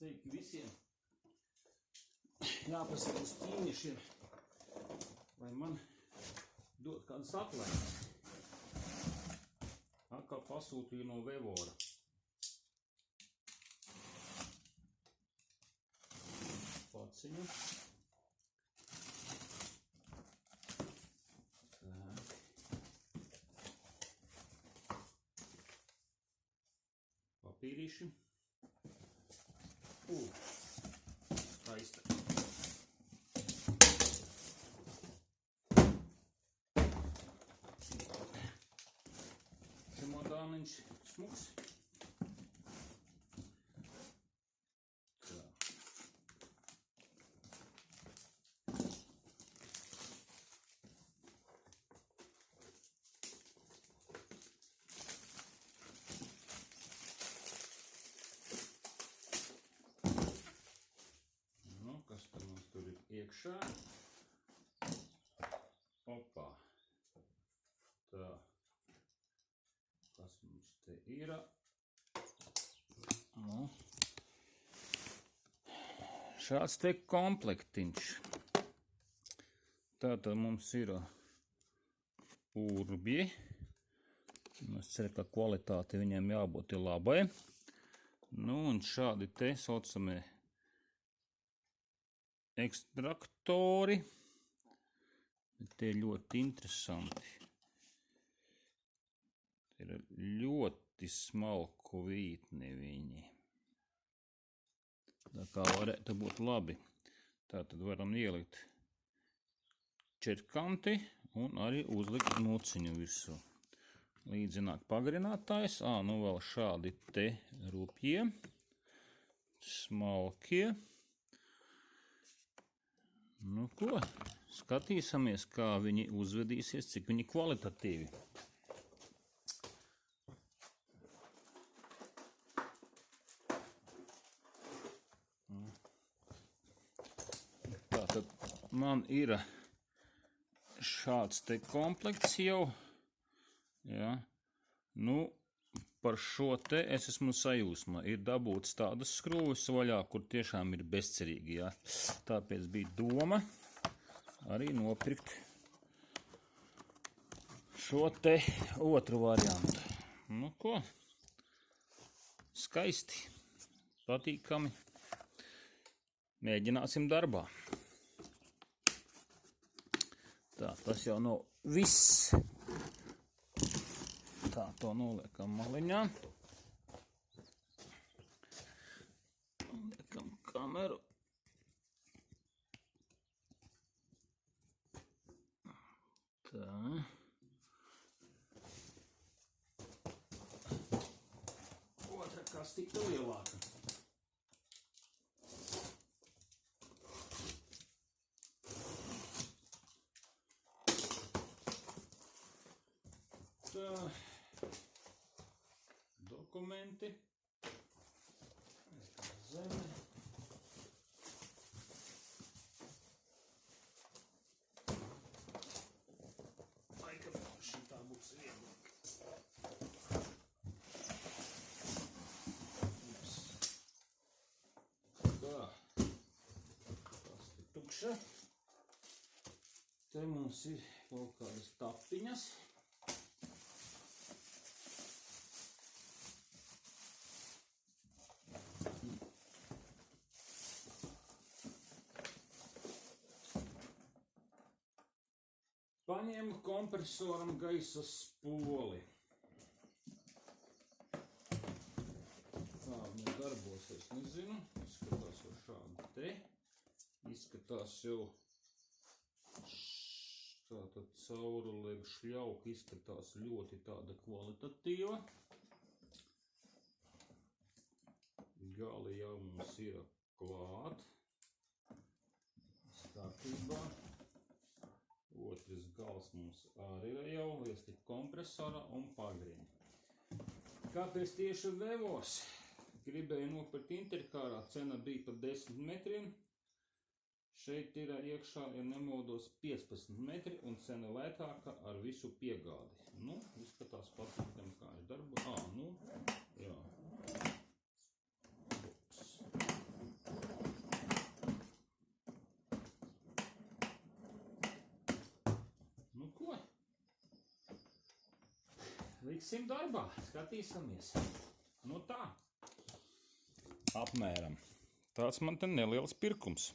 Sveiki visiem! Jāpasaka uz ķīniešiem, lai man dod kādas atlaides. Atkal pasūtīju no Vevora. Paciņu. Papīrīši. Skaista. Čemodāniņš smuks. Kas tam mums tur ir iekšā? Opā. Tā. Kas mums te ir? Nu. Šāds te komplektiņš. Tātad mums ir urbji. Es ceru, ka kvalitāte viņiem jābūt labai. Nu un šādi te saucamie ekstraktori, bet tie ļoti interesanti. Tie ir ļoti smalku vītni viņi. Tā kā varētu būt labi. Tātad varam ielikt četrkanti un arī uzlikt nociņu virsū. Līdzināt pagarinātājs. Nu vēl šādi te rupjie, smalkie. Nu ko, skatīsimies, kā viņi uzvedīsies, cik viņi kvalitatīvi. Tātad man ir šāds te komplekts jau. Jā. Nu, par šo te es esmu sajūsmā. Ir dabūts tādas skrūves vaļā, kur tiešām ir bezcerīgi, jā. Tāpēc bija doma arī nopirkt šo te otru variantu. Nu ko, skaisti, patīkami. Mēģināsim darbā. Tā, tas jau nav viss. Tā, to noliekam maliņā. Liekam kameru. Tā. Otra kastīte lielāka. Tā. Dokumenti. Zeme. Laikam šitā būs vieglāk. Tā. Tas ir tukša. Te mums ir kaut kādas tapiņas. Paņēmu kompresoram gaisa spoli. Kā viņi darbosies, nezinu. Izskatās jau šādi te. Izskatās jau tātad caurulēga šļauka izskatās ļoti tāda kvalitatīva. Gali jau mums ir klāt. Kārtībā. Otrs gals mums arī ir jau liesti kompresora un pagriņi. Kāpēc tieši Vevors? Gribēju nopirkt interkārā, cena bija par 10 metriem. Šeit ir iekšā, ja nemaldos, 15 metri un cena lētāka ar visu piegādi. Nu, izskatās patīkami, kā ir darbu. Nu, jā. liksim darbā, skatīsimies. Nu tā. Apmēram. Tāds man te neliels pirkums.